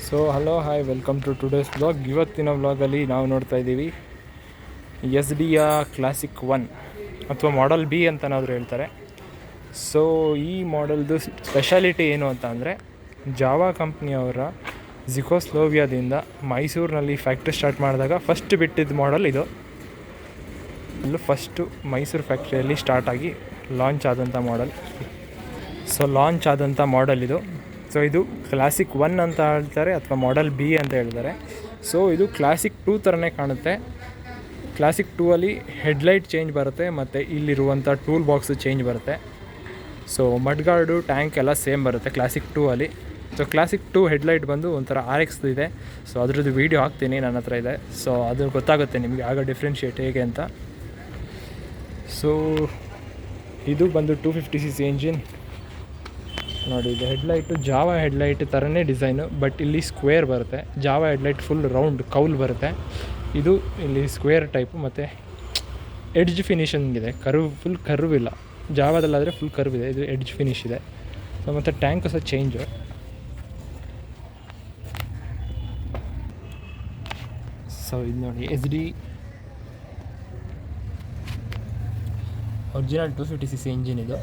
So hello hi welcome to today's vlog. ಇವತ್ತಿನ ವ್ಲಾಗಲ್ಲಿ ನಾವು ನೋಡ್ತಾ ಇದ್ದೀವಿ ಎಸ್ಡಿಯ ಕ್ಲಾಸಿಕ್ 1 ಅಥವಾ ಮಾಡೆಲ್ ಬಿ ಅಂತನಾದರೂ ಹೇಳ್ತಾರೆ. ಸೊ ಈ ಮಾಡೆಲ್ದು ಸ್ಪೆಷಾಲಿಟಿ ಏನು ಅಂತ ಅಂದರೆ, ಜಾವಾ ಕಂಪ್ನಿಯವರ ಜಿಕೋಸ್ಲೋವಿಯಾದಿಂದ ಮೈಸೂರಿನಲ್ಲಿ ಫ್ಯಾಕ್ಟ್ರಿ ಸ್ಟಾರ್ಟ್ ಮಾಡಿದಾಗ ಫಸ್ಟ್ ಬಿಟ್ಟಿದ್ದ ಮಾಡೆಲ್ ಇದು. ಇಲ್ಲೂ ಫಸ್ಟು ಮೈಸೂರು ಫ್ಯಾಕ್ಟ್ರಿಯಲ್ಲಿ ಸ್ಟಾರ್ಟ್ ಆಗಿ ಲಾಂಚ್ ಆದಂಥ ಮಾಡೆಲ್. ಸೊ ಲಾಂಚ್ ಆದಂಥ ಮಾಡೆಲ್ ಇದು. ಸೊ ಇದು ಕ್ಲಾಸಿಕ್ 1 ಅಂತ ಹೇಳ್ತಾರೆ ಅಥವಾ ಮಾಡೆಲ್ ಬಿ ಅಂತ ಹೇಳ್ತಾರೆ. ಸೊ ಇದು ಕ್ಲಾಸಿಕ್ 2 ಥರನೇ ಕಾಣುತ್ತೆ. ಕ್ಲಾಸಿಕ್ 2 ಅಲ್ಲಿ ಹೆಡ್ಲೈಟ್ ಚೇಂಜ್ ಬರುತ್ತೆ ಮತ್ತು ಇಲ್ಲಿರುವಂಥ ಟೂಲ್ ಬಾಕ್ಸು ಚೇಂಜ್ ಬರುತ್ತೆ. ಸೊ ಮಡ್ಗಾರ್ಡು ಟ್ಯಾಂಕ್ ಎಲ್ಲ ಸೇಮ್ ಬರುತ್ತೆ ಕ್ಲಾಸಿಕ್ 2 ಅಲ್ಲಿ. ಸೊ ಕ್ಲಾಸಿಕ್ 2 ಹೆಡ್ಲೈಟ್ ಬಂದು ಒಂಥರ RX ಇದೆ. ಸೊ ಅದ್ರದ್ದು ವೀಡಿಯೋ ಹಾಕ್ತೀನಿ, ನನ್ನ ಹತ್ರ ಇದೆ. ಸೊ ಅದು ಗೊತ್ತಾಗುತ್ತೆ ನಿಮಗೆ ಆಗ ಡಿಫ್ರೆನ್ಷಿಯೇಟ್ ಹೇಗೆ ಅಂತ. ಸೊ ಇದು ಬಂದು 250cc ಎಂಜಿನ್ ನೋಡಿ. ಇದು ಹೆಡ್ಲೈಟು ಜಾವಾ ಹೆಡ್ಲೈಟ್ ಥರನೇ ಡಿಸೈನು, ಬಟ್ ಇಲ್ಲಿ ಸ್ಕ್ವೇರ್ ಬರುತ್ತೆ. Java headlight full round Kaul ಬರುತ್ತೆ. ಇದು ಇಲ್ಲಿ ಸ್ಕ್ವೇರ್ ಟೈಪು ಮತ್ತು ಎಡ್ಜ್ ಫಿನಿಷಿಂಗ್ ಇದೆ. ಫುಲ್ ಕರ್ವ್ ಇಲ್ಲ. ಜಾವಾದಲ್ಲಾದರೆ ಫುಲ್ ಕರ್ವ್ ಇದೆ, ಇದು ಎಡ್ಜ್ ಫಿನಿಶ್ ಇದೆ. ಸೊ ಮತ್ತು ಟ್ಯಾಂಕು ಸಹ ಚೇಂಜು. ಸೊ ಇದು ನೋಡಿ SD ಒರಿಜಿನಲ್ 250cc ಎಂಜಿನ್ ಇದು.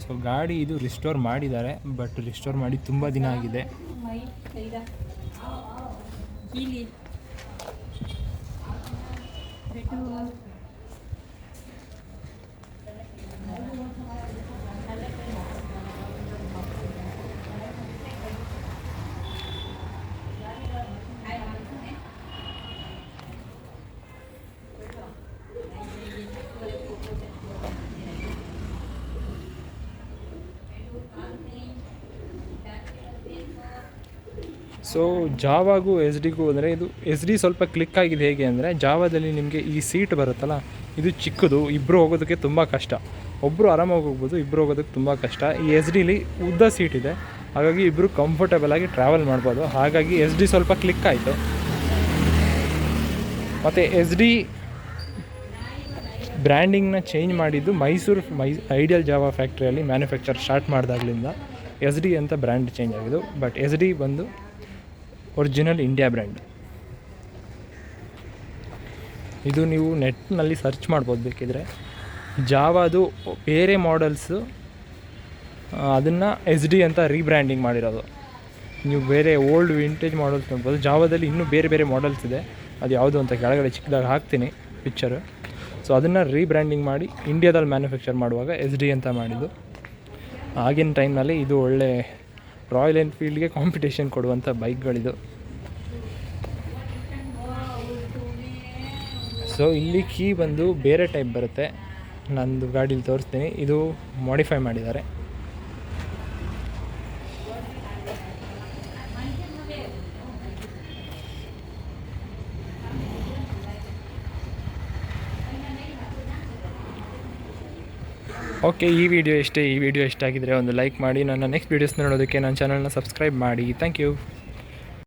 ಸೊ ಗಾಡಿ ಇದು ರಿಸ್ಟೋರ್ ಮಾಡಿದ್ದಾರೆ, ಬಟ್ ರಿಸ್ಟೋರ್ ಮಾಡಿ ತುಂಬ ದಿನ ಆಗಿದೆ. ಸೊ ಜಾವಾಗೂ SD ಅಂದರೆ ಇದು SD ಸ್ವಲ್ಪ ಕ್ಲಿಕ್ ಆಗಿದೆ. ಹೇಗೆ ಅಂದರೆ, ಜಾವಾದಲ್ಲಿ ನಿಮಗೆ ಈ ಸೀಟ್ ಬರುತ್ತಲ್ಲ, ಇದು ಚಿಕ್ಕದು, ಇಬ್ಬರು ಹೋಗೋದಕ್ಕೆ ತುಂಬ ಕಷ್ಟ. ಒಬ್ಬರು ಆರಾಮಾಗಿ ಹೋಗ್ಬೋದು, ಇಬ್ಬರು ಹೋಗೋದಕ್ಕೆ ತುಂಬ ಕಷ್ಟ. ಈ SDಲಿ ಉದ್ದ ಸೀಟ್ ಇದೆ, ಹಾಗಾಗಿ ಇಬ್ಬರು ಕಂಫರ್ಟೇಬಲಾಗಿ ಟ್ರಾವೆಲ್ ಮಾಡ್ಬೋದು. ಹಾಗಾಗಿ SD ಸ್ವಲ್ಪ ಕ್ಲಿಕ್ ಆಯಿತು. ಮತ್ತು SD ಬ್ರ್ಯಾಂಡಿಂಗ್ನ ಚೇಂಜ್ ಮಾಡಿದ್ದು ಮೈಸೂರು ಐಡಿಯಲ್ ಜಾವಾ ಫ್ಯಾಕ್ಟ್ರಿಯಲ್ಲಿ ಮ್ಯಾನುಫ್ಯಾಕ್ಚರ್ ಸ್ಟಾರ್ಟ್ ಮಾಡಿದಾಗಲಿಂದ SD ಅಂತ ಬ್ರ್ಯಾಂಡ್ ಚೇಂಜ್ ಆಗಿದ್ದು. ಬಟ್ SD ಬಂದು ಒರಿಜಿನಲ್ ಇಂಡಿಯಾ ಬ್ರ್ಯಾಂಡ್. ಇದು ನೀವು ನೆಟ್ನಲ್ಲಿ ಸರ್ಚ್ ಮಾಡ್ಬೋದು ಬೇಕಿದ್ರೆ. ಜಾವಾದು ಬೇರೆ ಮಾಡೆಲ್ಸು ಅದನ್ನು SD ಅಂತ ರೀಬ್ರ್ಯಾಂಡಿಂಗ್ ಮಾಡಿರೋದು. ನೀವು ಬೇರೆ ಓಲ್ಡ್ ವಿಂಟೇಜ್ ಮಾಡೆಲ್ಸ್ ನೋಡ್ಬೋದು. ಜಾವಾದಲ್ಲಿ ಇನ್ನೂ ಬೇರೆ ಬೇರೆ ಮಾಡೆಲ್ಸ್ ಇದೆ, ಅದು ಯಾವುದು ಅಂತ ಕೆಳಗಡೆ ಚಿಕ್ಕದಾಗಿ ಹಾಕ್ತೀನಿ ಪಿಕ್ಚರು. ಸೊ ಅದನ್ನು ರೀಬ್ರ್ಯಾಂಡಿಂಗ್ ಮಾಡಿ ಇಂಡಿಯಾದಲ್ಲಿ ಮ್ಯಾನುಫ್ಯಾಕ್ಚರ್ ಮಾಡುವಾಗ SD ಅಂತ ಮಾಡಿದ್ದು. ಆಗಿನ ಟೈಮ್ನಲ್ಲಿ ಇದು ಒಳ್ಳೆ ರಾಯಲ್ ಎನ್ಫೀಲ್ಡ್ಗೆ ಕಾಂಪಿಟೇಷನ್ ಕೊಡುವಂಥ ಬೈಕ್ಗಳಿದು. ಸೊ ಇಲ್ಲಿ ಕೀ ಬಂದು ಬೇರೆ ಟೈಪ್ ಬರುತ್ತೆ, ನಂದು ಗಾಡೀಲಿ ತೋರಿಸ್ತೀನಿ. ಇದು ಮಾಡಿಫೈ ಮಾಡಿದ್ದಾರೆ. ಓಕೆ, ಈ ವಿಡಿಯೋ ಇಷ್ಟ ಆಗಿದ್ದರೆ ಒಂದು ಲೈಕ್ ಮಾಡಿ. ನನ್ನ ನೆಕ್ಸ್ಟ್ ವೀಡಿಯೋಸ್ನ ನೋಡೋದಕ್ಕೆ ನನ್ನ ಚಾನಲ್ನ ಸಬ್ಸ್ಕ್ರೈಬ್ ಮಾಡಿ. Thank you.